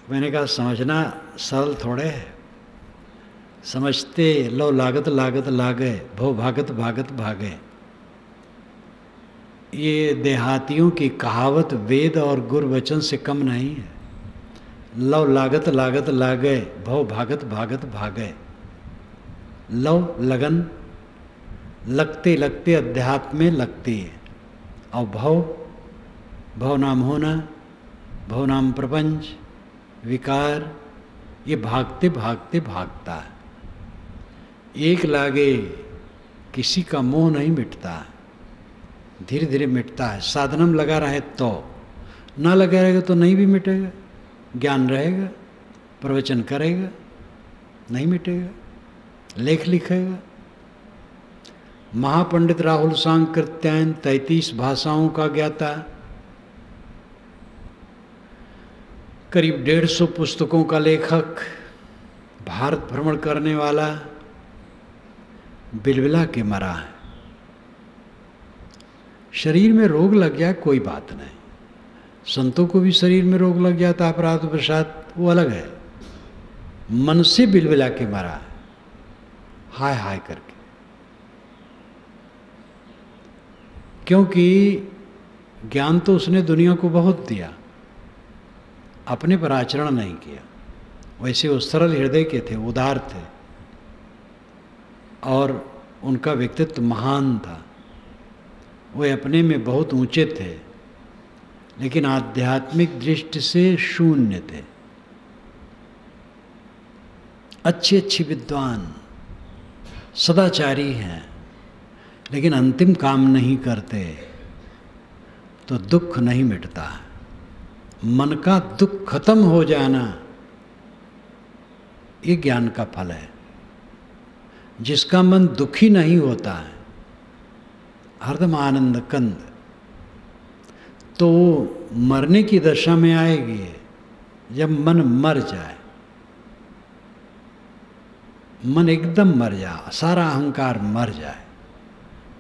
मैंने कहा समझना सरल थोड़े है, समझते लो लागत लागत लागे, भो भागत भागत भागे। ये देहातियों की कहावत वेद और गुर वचन से कम नहीं है। लव लागत लागत लागे, भव भागत भागत भागे। लव लगन, लगते लगते अध्यात्म में लगती है। और भव नाम होना, भव नाम प्रपंच, विकार, ये भागते भागते भागता है। एक लागे किसी का मोह नहीं मिटता, धीरे धीरे मिटता है। साधनम लगा रहे तो, ना लगा रहेगा तो नहीं भी मिटेगा। ज्ञान रहेगा, प्रवचन करेगा, नहीं मिटेगा, लेख लिखेगा। महापंडित राहुल सांकृत्यायन 33 भाषाओं का ज्ञाता, करीब 150 पुस्तकों का लेखक, भारत भ्रमण करने वाला, बिलबिला के मरा है। शरीर में रोग लग गया कोई बात नहीं, संतों को भी शरीर में रोग लग जाता, अपराध प्रसाद, वो अलग है। मन से बिलबिला के मरा है, हाय हाय करके। क्योंकि ज्ञान तो उसने दुनिया को बहुत दिया, अपने पर आचरण नहीं किया। वैसे वो सरल हृदय के थे, उदार थे, और उनका व्यक्तित्व महान था। वे अपने में बहुत ऊंचे थे, लेकिन आध्यात्मिक दृष्टि से शून्य थे। अच्छे अच्छे विद्वान, सदाचारी हैं, लेकिन अंतिम काम नहीं करते तो दुख नहीं मिटता। मन का दुख खत्म हो जाना, ये ज्ञान का फल है। जिसका मन दुखी नहीं होता है, हरदम आनंद कंद, तो वो मरने की दशा में आएगी जब मन मर जाए। मन एकदम मर जाए, सारा अहंकार मर जाए,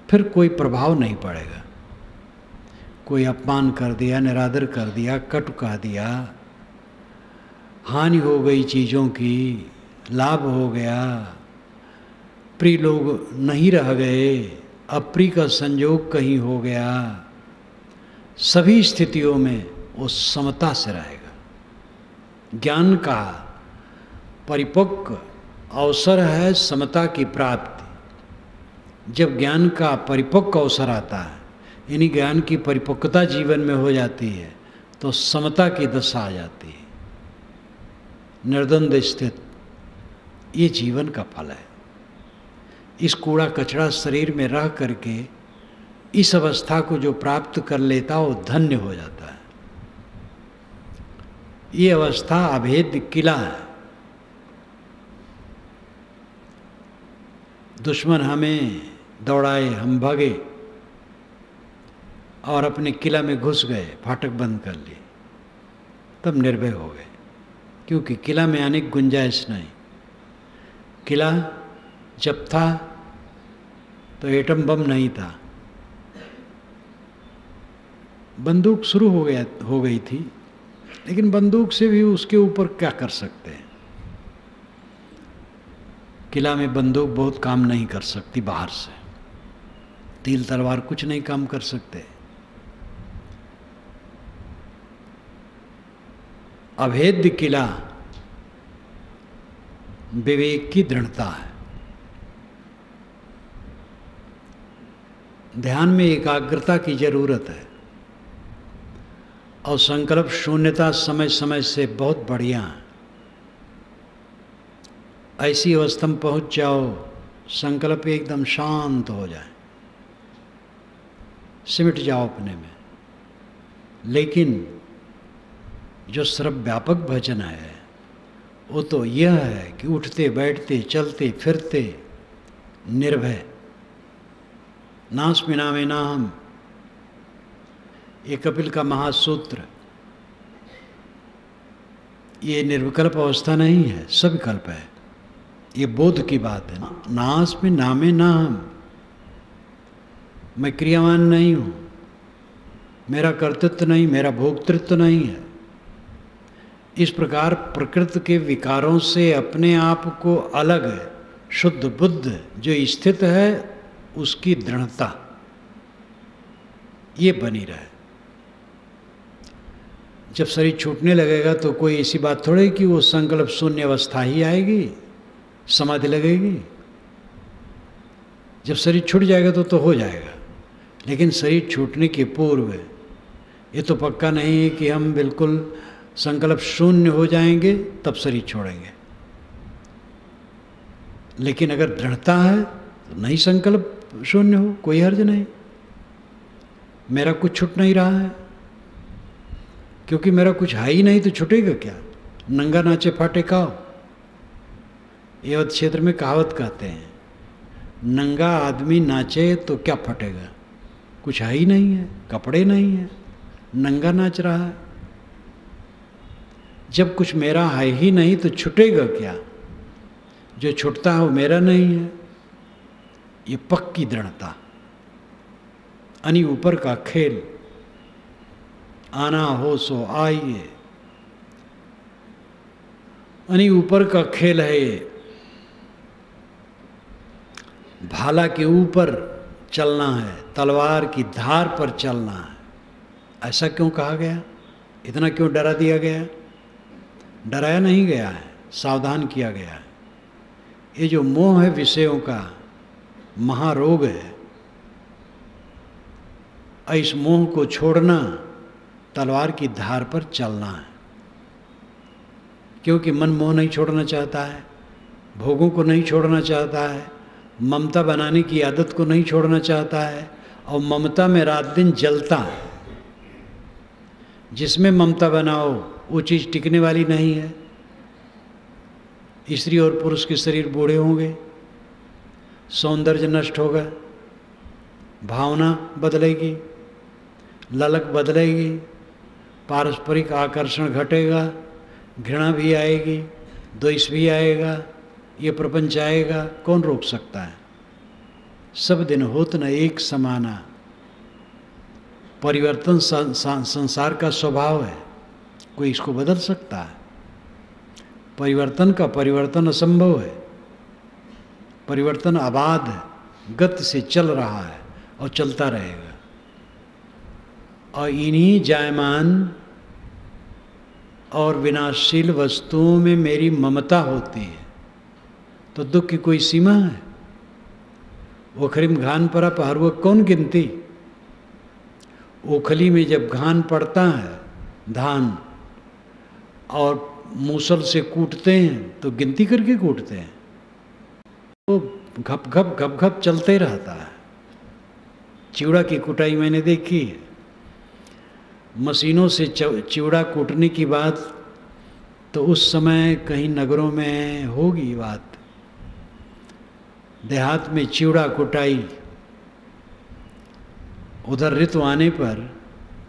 फिर कोई प्रभाव नहीं पड़ेगा। कोई अपमान कर दिया, निरादर कर दिया, कटु कह दिया, हानि हो गई चीज़ों की, लाभ हो गया, प्रिय लोग नहीं रह गए, अप्रिय का संयोग कहीं हो गया, सभी स्थितियों में वो समता से रहेगा। ज्ञान का परिपक्व अवसर है समता की प्राप्ति। जब ज्ञान का परिपक्व अवसर आता है, यानी ज्ञान की परिपक्वता जीवन में हो जाती है, तो समता की दशा आ जाती है, निर्द्वंद स्थित। ये जीवन का फल है। इस कूड़ा कचरा शरीर में रह करके इस अवस्था को जो प्राप्त कर लेता वो धन्य हो जाता है। ये अवस्था अभेद्य किला है। दुश्मन हमें दौड़ाए, हम भागे और अपने किला में घुस गए, फाटक बंद कर लिए, तब निर्भय हो गए, क्योंकि किला में आने की गुंजाइश नहीं। किला जब था तो एटम बम नहीं था, बंदूक शुरू हो गई थी, लेकिन बंदूक से भी उसके ऊपर क्या कर सकते हैं। किला में बंदूक बहुत काम नहीं कर सकती, बाहर से तीर तलवार कुछ नहीं काम कर सकते। अभेद्य किला विवेक की दृढ़ता है। ध्यान में एकाग्रता की जरूरत है और संकल्प शून्यता समय समय से बहुत बढ़िया है। ऐसी अवस्था में पहुंच जाओ, संकल्प एकदम शांत हो जाए, सिमट जाओ अपने में। लेकिन जो सर्वव्यापक भजन है वो तो यह है कि उठते बैठते चलते फिरते निर्भय, नास्मि नामे नाहम्, ये कपिल का महासूत्र। ये निर्विकल्प अवस्था नहीं है, सविकल्प है। ये बोध की बात है। नास्मि नामे नाहम्, मैं क्रियावान नहीं हूँ, मेरा कर्तृत्व नहीं, मेरा भोक्तृत्व नहीं है। इस प्रकार प्रकृति के विकारों से अपने आप को अलग शुद्ध बुद्ध जो स्थित है, उसकी दृढ़ता ये बनी रहे। जब शरीर छूटने लगेगा तो कोई ऐसी बात थोड़ी कि वो संकल्प शून्य अवस्था ही आएगी, समाधि लगेगी। जब शरीर छूट जाएगा तो हो जाएगा, लेकिन शरीर छूटने के पूर्व ये तो पक्का नहीं है कि हम बिल्कुल संकल्प शून्य हो जाएंगे तब शरीर छोड़ेंगे। लेकिन अगर दृढ़ता है तो नहीं संकल्प शून्य हो, कोई हर्ज नहीं। मेरा कुछ छूट नहीं रहा है, क्योंकि मेरा कुछ है ही नहीं तो छूटेगा क्या। नंगा नाचे फाटे काओ, ये क्षेत्र में कहावत कहते हैं, नंगा आदमी नाचे तो क्या फटेगा, कुछ है ही नहीं है, कपड़े नहीं है, नंगा नाच रहा है। जब कुछ मेरा है ही नहीं तो छूटेगा क्या, जो छूटता है वो मेरा नहीं है। ये पक्की दृढ़ता, अनि ऊपर का खेल, आना हो सो आइए, अनि ऊपर का खेल है ये। भाला के ऊपर चलना है, तलवार की धार पर चलना है। ऐसा क्यों कहा गया, इतना क्यों डरा दिया गया? डराया नहीं गया है, सावधान किया गया है। ये जो मोह है विषयों का महारोग है, इस मोह को छोड़ना तलवार की धार पर चलना है। क्योंकि मन मोह नहीं छोड़ना चाहता है, भोगों को नहीं छोड़ना चाहता है, ममता बनाने की आदत को नहीं छोड़ना चाहता है, और ममता में रात दिन जलता है। जिसमें ममता बनाओ वो चीज़ टिकने वाली नहीं है। स्त्री और पुरुष के शरीर बूढ़े होंगे, सौंदर्य नष्ट होगा, भावना बदलेगी, ललक बदलेगी, पारस्परिक आकर्षण घटेगा, घृणा भी आएगी, द्वेष भी आएगा, ये प्रपंच आएगा। कौन रोक सकता है? सब दिन होत न एक समाना। परिवर्तन संसार का स्वभाव है, कोई इसको बदल सकता है? परिवर्तन का परिवर्तन असंभव है। परिवर्तन अबाध गति से चल रहा है और चलता रहेगा। और इन्हीं जायमान और विनाशशील वस्तुओं में मेरी ममता होती है तो दुख की कोई सीमा है? ओखरी में घान पड़ा पहरुआ कौन गिनती? ओखली में जब घान पड़ता है धान और मूसल से कूटते हैं तो गिनती करके कूटते हैं, तो घप घप घप घप चलते रहता है। चिवड़ा की कुटाई मैंने देखी है। मशीनों से चिवड़ा कूटने की बात तो उस समय कहीं नगरों में होगी बात। देहात में चिवड़ा कुटाई, उधर ऋतु आने पर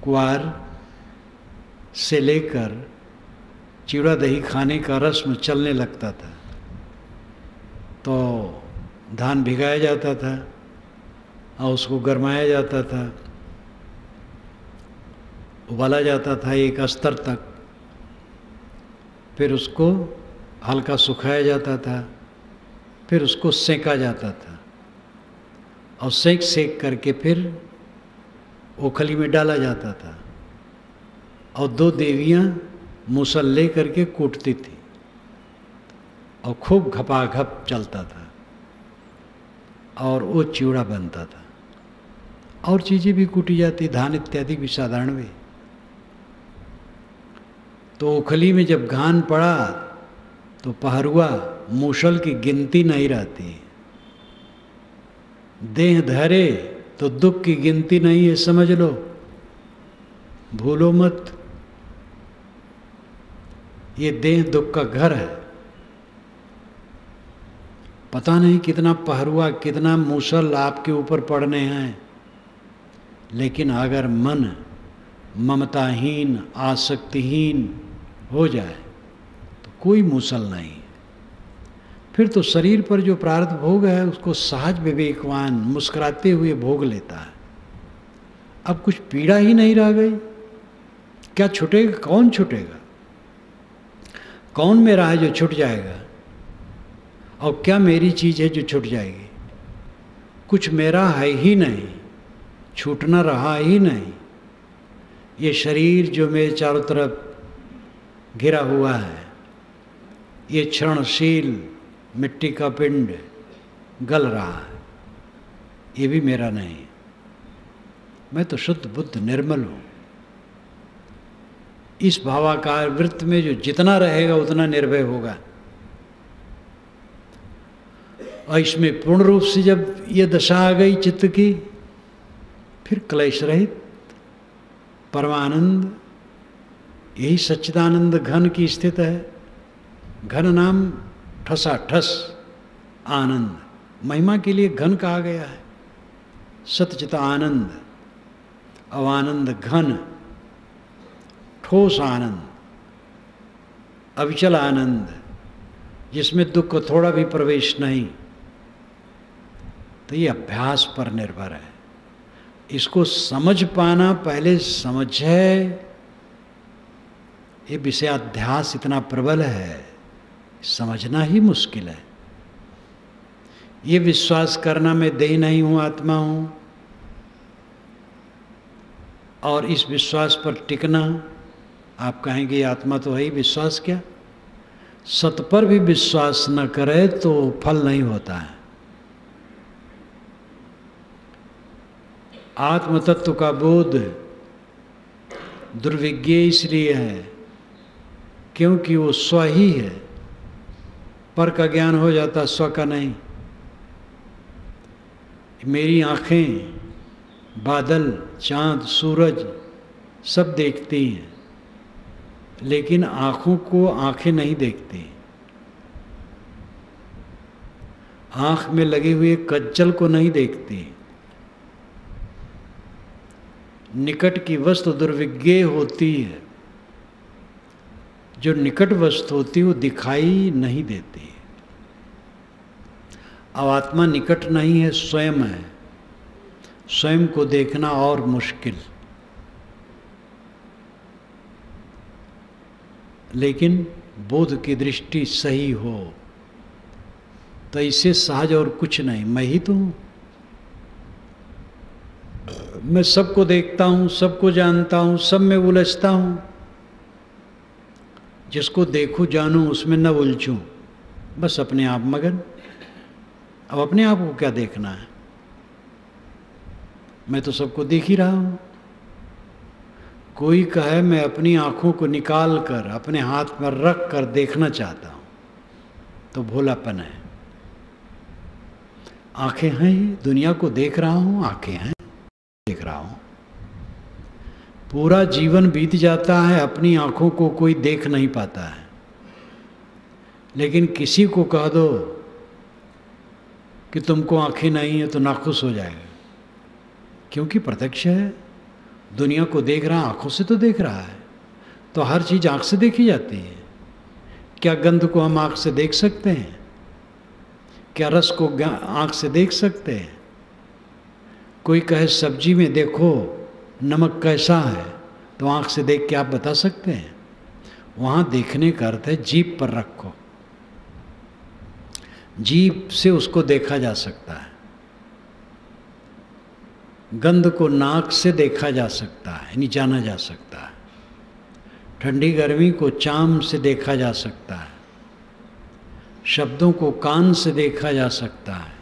कुआर से लेकर चिवड़ा दही खाने का रस्म चलने लगता था। तो धान भिगाया जाता था और उसको गरमाया जाता था, उबाला जाता था एक स्तर तक, फिर उसको हल्का सुखाया जाता था, फिर उसको सेंका जाता था और सेंक सेंक करके फिर ओखली में डाला जाता था और दो देवियाँ मूसल ले करके कूटती थी और खूब घपाघप चलता था और वो चिवड़ा बनता था। और चीज़ें भी कूटी जाती, धान इत्यादि भी साधारण भी। तो ओखली में जब घान पड़ा तो पहरुआ मूसल की गिनती नहीं रहती। देह धरे तो दुख की गिनती नहीं है, समझ लो, भूलो मत। ये देह दुख का घर है। पता नहीं कितना पहरुआ, कितना मूसल आपके ऊपर पड़ने हैं, लेकिन अगर मन ममताहीन, आसक्तिहीन हो जाए तो कोई मूसल नहीं। फिर तो शरीर पर जो प्रारब्ध भोग है उसको सहज विवेकवान मुस्कुराते हुए भोग लेता है। अब कुछ पीड़ा ही नहीं रह गई, क्या छूटेगा? कौन छूटेगा? कौन मेरा है जो छूट जाएगा? और क्या मेरी चीज़ है जो छूट जाएगी? कुछ मेरा है ही नहीं, छूटना रहा ही नहीं। ये शरीर जो मेरे चारों तरफ घिरा हुआ है, ये क्षणशील मिट्टी का पिंड गल रहा है, ये भी मेरा नहीं। मैं तो शुद्ध बुद्ध निर्मल हूँ। इस भावाकार वृत्त में जो जितना रहेगा उतना निर्भय होगा। और इसमें पूर्ण रूप से जब ये दशा आ गई चित्त की, फिर क्लेश रहित परमानंद, यही सच्चिदानंद घन की स्थिति है। घन नाम ठसाठस आनंद, महिमा के लिए घन कहा गया है। सतचित आनंद, अवानंद घन, ठोस आनंद, अविचल आनंद, जिसमें दुख को थोड़ा भी प्रवेश नहीं। तो ये अभ्यास पर निर्भर है। इसको समझ पाना पहले समझ है। ये विषयाध्यास इतना प्रबल है, समझना ही मुश्किल है। ये विश्वास करना मैं देह नहीं हूँ, आत्मा हूँ, और इस विश्वास पर टिकना। आप कहेंगे आत्मा तो है ही, विश्वास क्या? सत पर भी विश्वास न करे तो फल नहीं होता है। आत्म तत्व का बोध दुर्विज्ञेय इसलिए है क्योंकि वो स्व ही है। पर का ज्ञान हो जाता, स्व का नहीं। मेरी आँखें बादल, चाँद, सूरज सब देखती हैं, लेकिन आँखों को आँखें नहीं देखती। आँख में लगे हुए कज्जल को नहीं देखती। निकट की वस्तु दुर्विज्ञेय होती है। जो निकट वस्तु होती है वो दिखाई नहीं देती। अब आत्मा निकट नहीं है, स्वयं है। स्वयं को देखना और मुश्किल, लेकिन बोध की दृष्टि सही हो तो इससे सहज और कुछ नहीं। मैं ही तो हूँ, मैं सबको देखता हूँ, सबको जानता हूँ, सब में उलझता हूँ। जिसको देखूँ जानूँ उसमें न उलझूँ, बस अपने आप मगन। अब अपने आप को क्या देखना है? मैं तो सबको देख ही रहा हूँ। कोई कहे मैं अपनी आँखों को निकाल कर अपने हाथ पर रख कर देखना चाहता हूँ, तो भोलापन है। आंखें हैं, दुनिया को देख रहा हूँ, आंखें हैं, देख रहा हूँ। पूरा जीवन बीत जाता है, अपनी आंखों को कोई देख नहीं पाता है। लेकिन किसी को कह दो कि तुमको आंखें नहीं है तो नाखुश हो जाएगा, क्योंकि प्रत्यक्ष है। दुनिया को देख रहा है, आंखों से तो देख रहा है, तो हर चीज़ आंख से देखी जाती है। क्या गंध को हम आंख से देख सकते हैं? क्या रस को आंख से देख सकते हैं? कोई कहे सब्जी में देखो नमक कैसा है, तो आंख से देख के आप बता सकते हैं? वहाँ देखने का अर्थ है जीभ पर रखो, जीभ से उसको देखा जा सकता है। गंध को नाक से देखा जा सकता है, यानी जाना जा सकता है। ठंडी गर्मी को चाम से देखा जा सकता है। शब्दों को कान से देखा जा सकता है।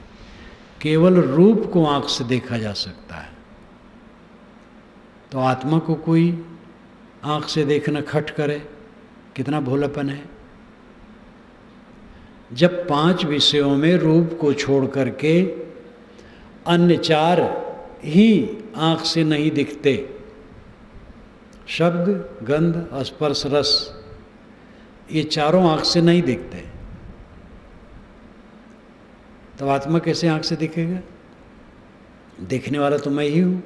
केवल रूप को आंख से देखा जा सकता है। तो आत्मा को कोई आंख से देखना खट करे, कितना भोलापन है। जब 5 विषयों में रूप को छोड़ करके अन्य 4 ही आंख से नहीं दिखते, शब्द, गंध, स्पर्श, रस, ये चारों आंख से नहीं दिखते, तो आत्मा कैसे आंख से दिखेगा? देखने वाला तो मैं ही हूँ।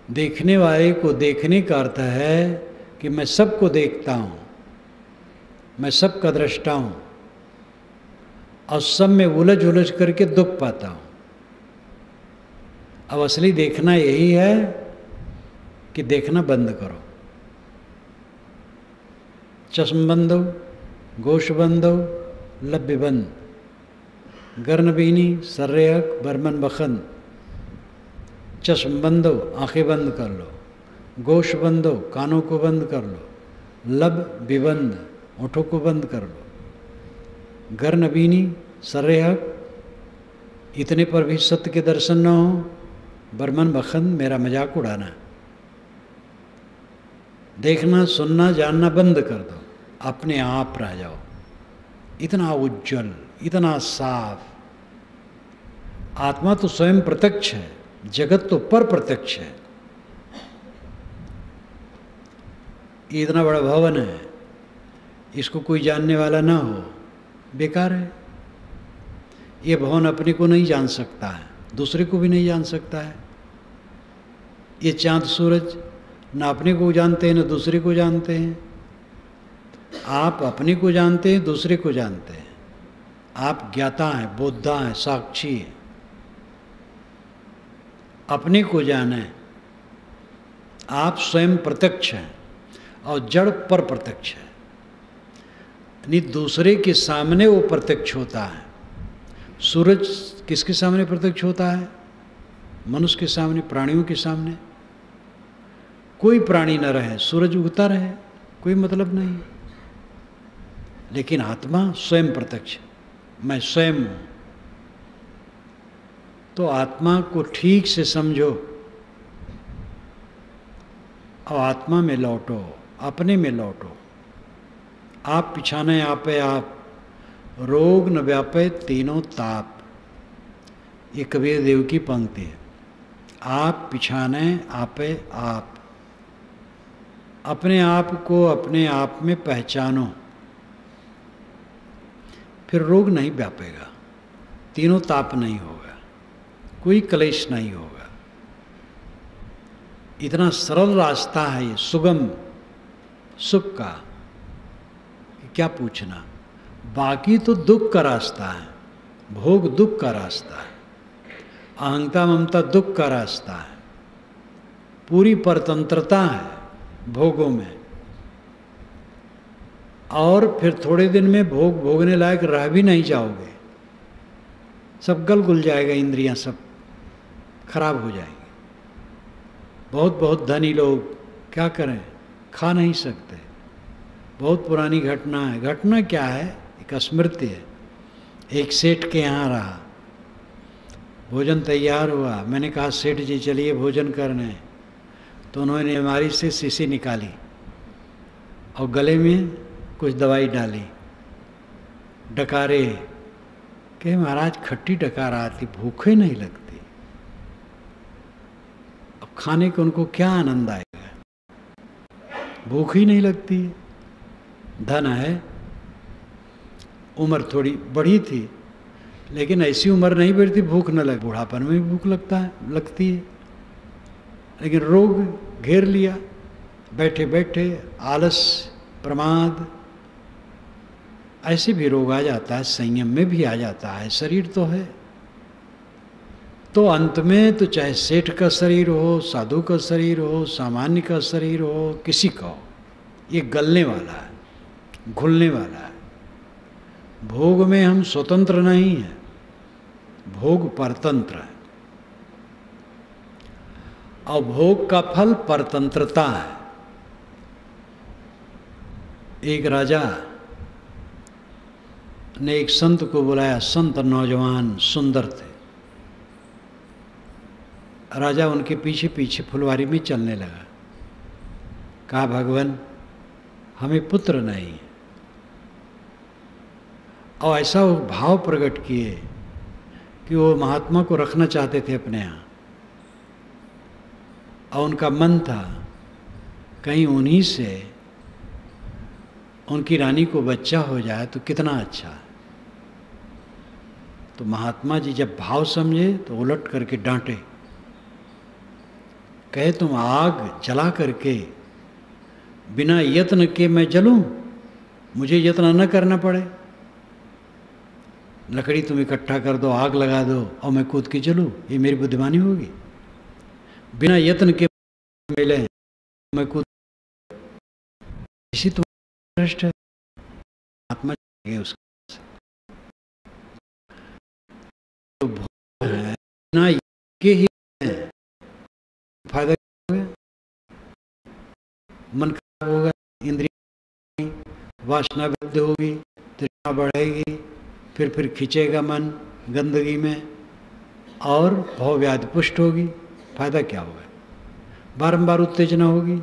देखने वाले को देखने का अर्थ है कि मैं सबको देखता हूँ, मैं सबका दृष्टा हूँ, और सब में उलझ उलझ करके दुख पाता हूँ। अब असली देखना यही है कि देखना बंद करो। चश्म बंदो, गोश बंदो, लब्बे बंद, गर्नबीनी, सर्रेहक, बरमन बखन। चश्म बंदो, आंखें बंद कर लो। गोश बंदो, कानों को बंद कर लो। लब बिबंद, होठों को बंद कर लो। गर्नबीनी, सर्रेहक, इतने पर भी सत्य के दर्शन न हो। बरमन बखन, मेरा मजाक उड़ाना। देखना, सुनना, जानना बंद कर दो, अपने आप रह जाओ। इतना उज्जवल, इतना साफ। आत्मा तो स्वयं प्रत्यक्ष है, जगत तो पर प्रत्यक्ष है। इतना बड़ा भवन है, इसको कोई जानने वाला ना हो, बेकार है। ये भवन अपने को नहीं जान सकता है, दूसरे को भी नहीं जान सकता है। ये चांद सूरज ना अपने को जानते हैं, ना दूसरे को जानते हैं। आप अपने को जानते हैं, दूसरे को जानते हैं। आप ज्ञाता हैं, बोद्धा हैं, साक्षी हैं। अपने को जाने, आप स्वयं प्रत्यक्ष हैं और जड़ पर प्रत्यक्ष है। यानी दूसरे के सामने वो प्रत्यक्ष होता है। सूरज किसके सामने प्रत्यक्ष होता है? मनुष्य के सामने, प्राणियों के सामने। कोई प्राणी न रहे, सूरज उगता रहे, कोई मतलब नहीं। लेकिन आत्मा स्वयं प्रत्यक्ष, मैं स्वयं हूँ। तो आत्मा को ठीक से समझो और आत्मा में लौटो, अपने में लौटो। आप पिछाने आपे आप, रोग न व्यापे तीनों ताप। ये कबीर देव की पंक्ति है। आप पिछाने आपे आप, अपने आप को अपने आप में पहचानो, फिर रोग नहीं व्यापेगा, तीनों ताप नहीं होगा, कोई क्लेश नहीं होगा। इतना सरल रास्ता है ये, सुगम सुख का, क्या पूछना। बाकी तो दुख का रास्ता है। भोग दुख का रास्ता है, अहंता ममता दुख का रास्ता है, पूरी परतंत्रता है भोगों में। और फिर थोड़े दिन में भोग भोगने लायक रह भी नहीं जाओगे, सब गल गुल जाएगा, इंद्रियां सब खराब हो जाएंगी। बहुत बहुत धनी लोग क्या करें, खा नहीं सकते। बहुत पुरानी घटना है। घटना क्या है, एक स्मृति है। एक सेठ के यहाँ रहा, भोजन तैयार हुआ, मैंने कहा सेठ जी चलिए भोजन करने, तो उन्होंने अलमारी से शीशी निकाली और गले में कुछ दवाई डाली। डकारे कि महाराज खट्टी डकार आती, भूखे नहीं लगती। अब खाने को उनको क्या आनंद आएगा, भूख ही नहीं लगती। धन है, उम्र थोड़ी बड़ी थी, लेकिन ऐसी उम्र नहीं बढ़ती भूख न लगे। बुढ़ापन में भी भूख लगती है, लेकिन रोग घेर लिया, बैठे बैठे आलस, प्रमाद, ऐसे भी रोग आ जाता है, संयम में भी आ जाता है। शरीर तो है, तो अंत में तो चाहे सेठ का शरीर हो, साधु का शरीर हो, सामान्य का शरीर हो, किसी का हो, ये गलने वाला है, घुलने वाला है। भोग में हम स्वतंत्र नहीं हैं, भोग परतंत्र है, और भोग का फल परतंत्रता है। एक राजा ने एक संत को बुलाया, संत नौजवान सुंदर थे। राजा उनके पीछे पीछे फुलवारी में चलने लगा। कहा भगवान हमें पुत्र नहीं। और ऐसा वो भाव प्रकट किए कि वो महात्मा को रखना चाहते थे अपने यहाँ, और उनका मन था कहीं उन्हीं से उनकी रानी को बच्चा हो जाए तो कितना अच्छा। तो महात्मा जी जब भाव समझे तो उलट करके डांटे, कहे तुम आग जला करके बिना यत्न के मैं जलूं, मुझे यत्न न करना पड़े। लकड़ी तुम इकट्ठा कर दो, आग लगा दो और मैं कूद के जलूं, ये मेरी बुद्धिमानी होगी? बिना यत्न के मिले मैं कूद, इसी तो भ्रष्ट है। आत्मा उसका तो भोग है, बिना के ही फायदा होगा, मन खराब होगा, इंद्रिय वासना वृद्धि होगी, तृष्णा बढ़ेगी, फिर खींचेगा मन गंदगी में, और भव व्याधि पुष्ट होगी। फायदा क्या होगा? बारंबार उत्तेजना होगी,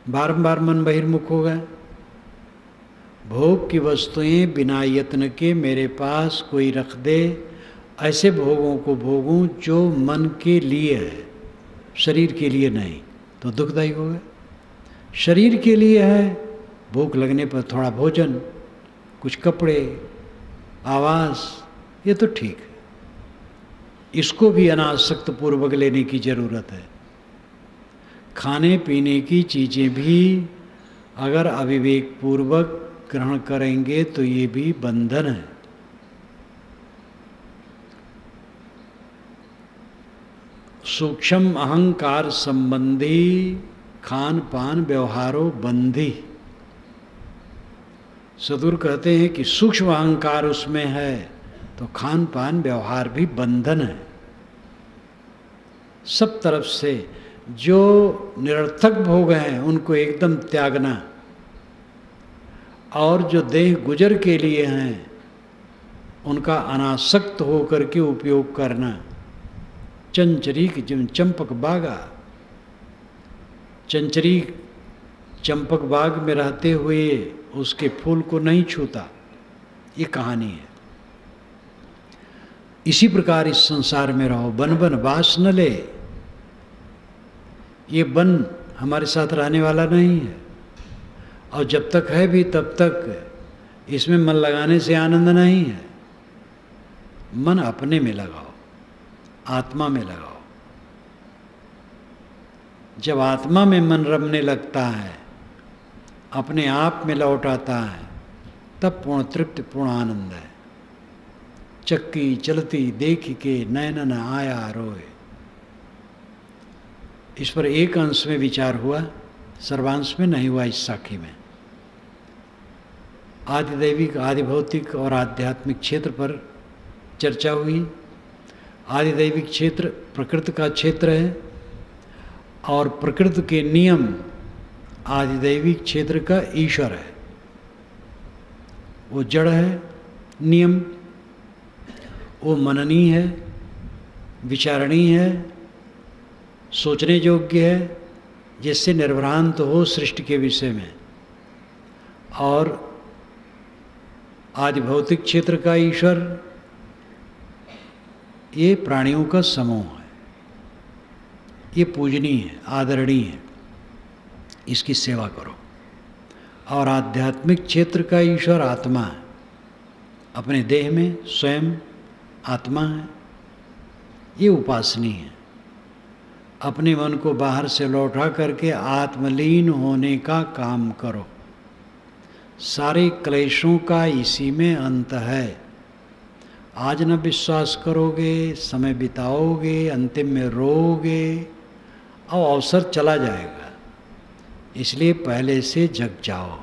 बारंबार मन बहिर्मुख होगा। भोग की वस्तुएं बिना यत्न के मेरे पास कोई रख दे, ऐसे भोगों को भोगूं जो मन के लिए है, शरीर के लिए नहीं, तो दुखदायी होगा। शरीर के लिए है, भूख लगने पर थोड़ा भोजन, कुछ कपड़े, आवास, ये तो ठीक है, इसको भी अनासक्त पूर्वक लेने की जरूरत है। खाने पीने की चीज़ें भी अगर अविवेक पूर्वक ग्रहण करेंगे तो ये भी बंधन है। सूक्ष्म अहंकार संबंधी खान पान व्यवहारों बंधी। सदगुरु कहते हैं कि सूक्ष्म अहंकार उसमें है तो खान पान व्यवहार भी बंधन है। सब तरफ से जो निरर्थक भोग हैं उनको एकदम त्यागना, और जो देह गुजर के लिए हैं उनका अनासक्त होकर के उपयोग करना। चंचरीक जिम चंपक बागा, चंचरी चंपक बाग में रहते हुए उसके फूल को नहीं छूता, ये कहानी है। इसी प्रकार इस संसार में रहो, बन बन बास न ले। ये बन हमारे साथ रहने वाला नहीं है, और जब तक है भी तब तक इसमें मन लगाने से आनंद नहीं है। मन अपने में लगाओ, आत्मा में लगाओ। जब आत्मा में मन रमने लगता है, अपने आप में लौट आता है, तब पूर्ण तृप्ति, पूर्ण आनंद है। चक्की चलती देख के नैनन आया रोए। इस पर एक अंश में विचार हुआ, सर्वांश में नहीं हुआ। इस साखी में आदिदैविक, आदिभौतिक और आध्यात्मिक क्षेत्र पर चर्चा हुई। आदिदैविक क्षेत्र प्रकृति का क्षेत्र है और प्रकृति के नियम आदिदैविक क्षेत्र का ईश्वर है। वो जड़ है, नियम वो मननीय है, विचारणीय है, सोचने योग्य है, जिससे निर्भ्रांत हो सृष्टि के विषय में। और आदिभौतिक क्षेत्र का ईश्वर ये प्राणियों का समूह है, ये पूजनीय है, आदरणीय है, इसकी सेवा करो। और आध्यात्मिक क्षेत्र का ईश्वर आत्मा है, अपने देह में स्वयं आत्मा है, ये उपासनीय है। अपने मन को बाहर से लौटा करके आत्मलीन होने का काम करो। सारे क्लेशों का इसी में अंत है। आज न विश्वास करोगे, समय बिताओगे, अंतिम में रोओगे और अवसर चला जाएगा। इसलिए पहले से जग जाओ।